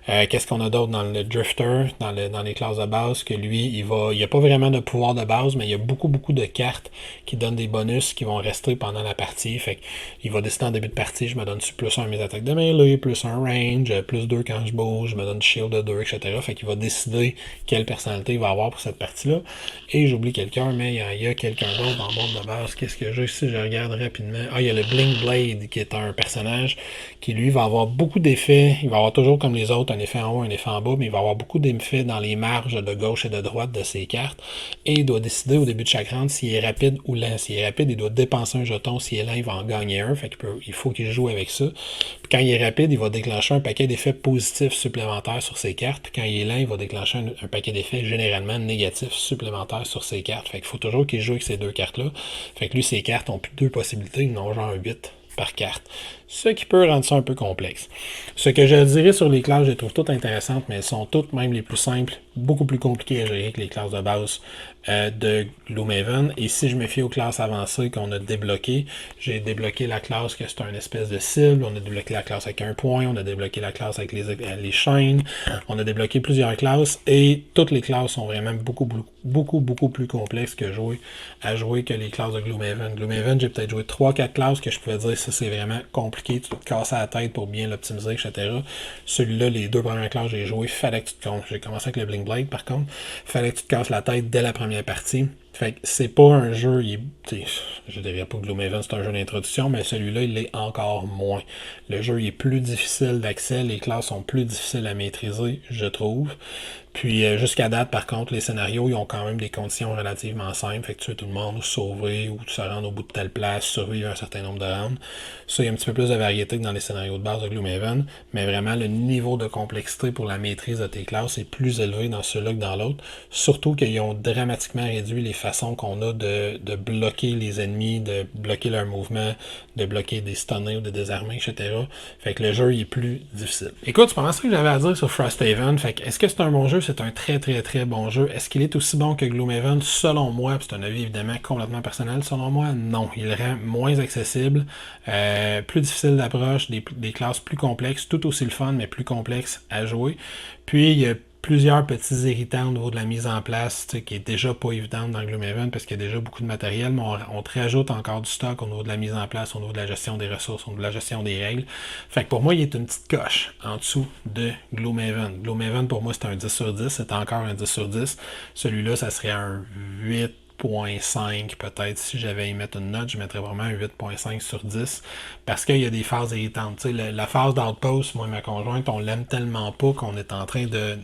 Qu'est-ce qu'on a d'autre dans le Drifter, dans les classes de base, que lui, il n'y a pas vraiment de pouvoir de base, mais il y a beaucoup de cartes qui donnent des bonus qui vont rester pendant la partie. Fait qu'il va décider en début de partie, je me donne plus 1 à mes attaques de mêlée, plus 1 range, plus 2 quand je bouge, je me donne shield de 2, etc. Fait qu'il va décider quelle personnalité il va avoir pour cette partie-là. Et j'oublie quelqu'un, mais il y a quelqu'un d'autre dans le monde de base. Qu'est-ce que j'ai ici? Je regarde rapidement. Il y a le Blink Blade qui est un personnage qui lui va avoir beaucoup d'effets. Il va avoir toujours comme les autres un effet en haut, un effet en bas, mais il va avoir beaucoup d'effets dans les marges de gauche et de droite de ses cartes. Et il doit décider au début de chaque round s'il est rapide ou lent. S'il est rapide, il doit dépenser un jeton. S'il est lent, il va en gagner un. Fait qu'il faut qu'il joue avec ça. Puis quand il est rapide, il va déclencher un paquet d'effets positifs supplémentaires sur ses cartes. Puis quand il est lent, il va déclencher un paquet d'effets généralement négatifs supplémentaires sur ses cartes. Fait qu'il faut toujours qu'il joue avec ces 2 cartes-là. Fait que lui, ses cartes ont plus de 2 possibilités, ils n'ont genre 8 par carte. Ce qui peut rendre ça un peu complexe. Ce que je dirais sur les classes, je les trouve toutes intéressantes, mais elles sont toutes, même les plus simples, beaucoup plus compliquées à gérer que les classes de base de Gloomhaven. Et si je me fie aux classes avancées qu'on a débloquées, j'ai débloqué la classe que c'est un espèce de cible, on a débloqué la classe avec un point, on a débloqué la classe avec les chaînes, on a débloqué plusieurs classes, et toutes les classes sont vraiment beaucoup plus complexes à jouer que les classes de Gloomhaven. Gloomhaven, j'ai peut-être joué 3-4 classes que je pouvais dire ça c'est vraiment compliqué, tu te casses la tête pour bien l'optimiser, etc. Celui-là, les 2 premières classes que j'ai joué, fallait que tu te casses. J'ai commencé avec le Blink Blade par contre, fallait que tu te casses la tête dès la première partie. Fait que c'est pas un jeu, je dirais pas que Gloomhaven c'est un jeu d'introduction, mais celui-là, il l'est encore moins. Le jeu il est plus difficile d'accès, les classes sont plus difficiles à maîtriser, je trouve. Puis jusqu'à date, par contre, les scénarios, ils ont quand même des conditions relativement simples. Fait que tuer tout le monde, ou sauver, ou se rendre au bout de telle place, survivre un certain nombre de rounds. Ça, il y a un petit peu plus de variété que dans les scénarios de base de Gloomhaven. Mais vraiment, le niveau de complexité pour la maîtrise de tes classes est plus élevé dans celui-là que dans l'autre. Surtout qu'ils ont dramatiquement réduit les façons qu'on a de bloquer les ennemis, de bloquer leur mouvement, de bloquer des stunners ou de désarmer, etc. Fait que le jeu, il est plus difficile. Écoute, c'est pas mal ça que j'avais à dire sur Frosthaven. Fait que est-ce que c'est un bon jeu? C'est un très très très bon jeu. Est-ce qu'il est aussi bon que Gloomhaven? Selon moi, c'est un avis évidemment complètement personnel, selon moi, non. Il le rend moins accessible, plus difficile d'approche, des classes plus complexes, tout aussi le fun, mais plus complexes à jouer. Puis, il y a plusieurs petits irritants au niveau de la mise en place, qui est déjà pas évidente dans Gloomhaven parce qu'il y a déjà beaucoup de matériel, mais on te rajoute encore du stock au niveau de la mise en place, au niveau de la gestion des ressources, au niveau de la gestion des règles. Fait que pour moi, il est une petite coche en dessous de Gloomhaven. Gloomhaven, pour moi, c'est un 10 sur 10, c'est encore un 10 sur 10. Celui-là, ça serait un 8.5 peut-être. Si j'avais à y mettre une note, je mettrais vraiment un 8.5 sur 10 parce qu'il y a des phases irritantes. La phase d'outpost, moi et ma conjointe, on l'aime tellement pas qu'on est en train de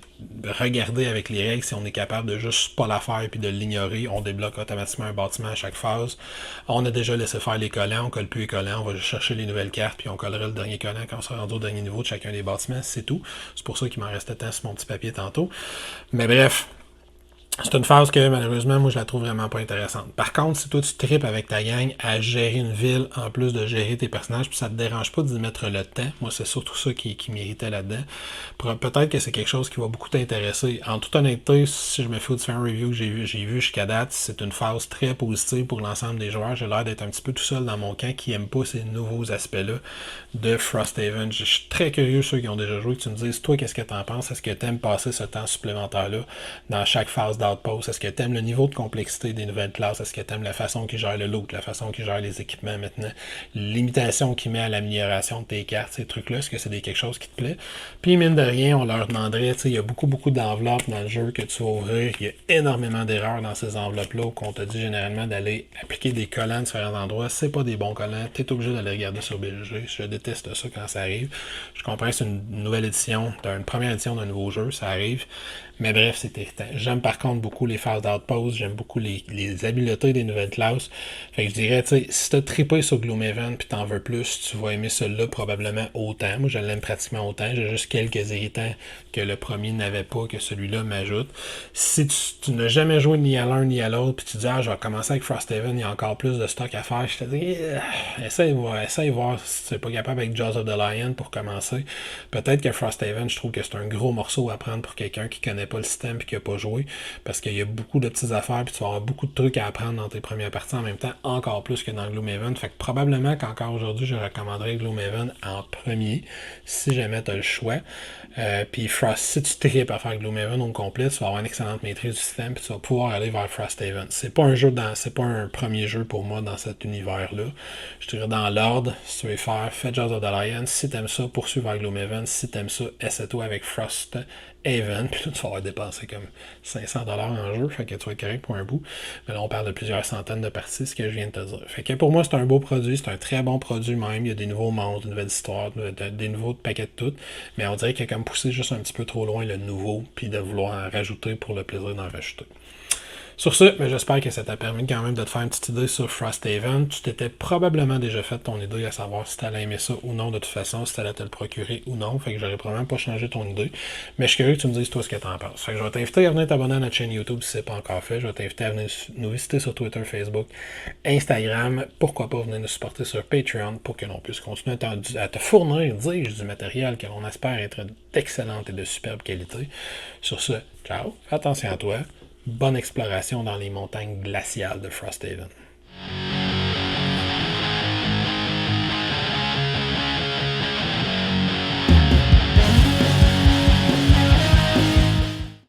regarder avec les règles si on est capable de juste pas la faire puis de l'ignorer. On débloque automatiquement un bâtiment à chaque phase. On a déjà laissé faire les collants, on colle plus les collants, on va juste chercher les nouvelles cartes puis on collerait le dernier collant quand on sera rendu au dernier niveau de chacun des bâtiments, c'est tout. C'est pour ça qu'il m'en restait tant sur mon petit papier tantôt. Mais bref, c'est une phase que, malheureusement, moi, je la trouve vraiment pas intéressante. Par contre, si toi, tu tripes avec ta gang à gérer une ville, en plus de gérer tes personnages, puis ça te dérange pas d'y mettre le temps, moi, c'est surtout ça qui m'irritait là-dedans. Peut-être que c'est quelque chose qui va beaucoup t'intéresser. En toute honnêteté, si je me fais aux différents reviews que j'ai vu jusqu'à date, c'est une phase très positive pour l'ensemble des joueurs. J'ai l'air d'être un petit peu tout seul dans mon camp qui aime pas ces nouveaux aspects-là de Frosthaven. Je suis très curieux, ceux qui ont déjà joué, que tu me dises, toi, qu'est-ce que t'en penses? Est-ce que t'aimes passer ce temps supplémentaire-là dans chaque phase d'outpost? Est-ce que tu aimes le niveau de complexité des nouvelles classes? Est-ce que tu aimes la façon qu'ils gèrent le loot, la façon qu'ils gèrent les équipements maintenant, l'imitation qu'ils met à l'amélioration de tes cartes, ces trucs-là? Est-ce que c'est quelque chose qui te plaît? Puis mine de rien, on leur demanderait, il y a beaucoup d'enveloppes dans le jeu que tu vas ouvrir. Il y a énormément d'erreurs dans ces enveloppes-là qu'on te dit généralement d'aller appliquer des collants à différents endroits. C'est pas des bons collants. Tu es obligé d'aller regarder sur BGG. Je déteste ça quand ça arrive. Je comprends que c'est une nouvelle édition, une première édition d'un nouveau jeu, ça arrive. Mais bref, c'est irritant. J'aime par contre beaucoup les phases d'outpost, j'aime beaucoup les habiletés des nouvelles classes. Fait que je dirais, tu sais, si t'as trippé sur Gloomhaven puis t'en veux plus, tu vas aimer celui-là probablement autant. Moi, je l'aime pratiquement autant. J'ai juste quelques irritants que le premier n'avait pas, que celui-là m'ajoute. Si tu n'as jamais joué ni à l'un ni à l'autre, puis tu dis, je vais commencer avec Frosthaven, il y a encore plus de stock à faire, je te dis, essaye voir si tu n'es pas capable avec Jaws of the Lion pour commencer. Peut-être que Frosthaven, je trouve que c'est un gros morceau à prendre pour quelqu'un qui connaît pas le système et qui n'a pas joué, parce qu'il y a beaucoup de petites affaires puis tu vas avoir beaucoup de trucs à apprendre dans tes premières parties en même temps, encore plus que dans Gloomhaven. Fait que probablement qu'encore aujourd'hui, je recommanderais Gloomhaven en premier, si jamais tu as le choix. Puis si tu tripes à faire Gloomhaven au complet, tu vas avoir une excellente maîtrise du système puis tu vas pouvoir aller vers Frosthaven. C'est pas un premier jeu pour moi dans cet univers-là. Je dirais dans l'ordre, si tu veux faire, fais Jaws of the Lion. Si t'aimes ça, poursuis vers Gloomhaven. Si t'aimes ça, essaie-toi avec Frosthaven. Puis là, tu vas avoir dépensé comme 500$ en jeu, fait que tu vas être correct pour un bout. Mais là, on parle de plusieurs centaines de parties, ce que je viens de te dire. Fait que pour moi, c'est un beau produit, c'est un très bon produit même. Il y a des nouveaux mondes, de nouvelles histoires, des nouveaux paquets de tout. Mais on dirait qu'il a comme poussé juste un petit peu trop loin le nouveau, puis de vouloir en rajouter pour le plaisir d'en rajouter. Sur ce, j'espère que ça t'a permis quand même de te faire une petite idée sur Frosthaven. Tu t'étais probablement déjà fait ton idée à savoir si t'allais aimer ça ou non de toute façon, si t'allais te le procurer ou non. Fait que j'aurais probablement pas changé ton idée. Mais je suis curieux que tu me dises toi ce que t'en penses. Fait que je vais t'inviter à venir t'abonner à notre chaîne YouTube si c'est pas encore fait. Je vais t'inviter à venir nous visiter sur Twitter, Facebook, Instagram. Pourquoi pas venir nous supporter sur Patreon pour que l'on puisse continuer à te fournir, dis-je, du matériel que l'on espère être d'excellente et de superbe qualité. Sur ce, ciao, fais attention à toi. Bonne exploration dans les montagnes glaciales de Frosthaven.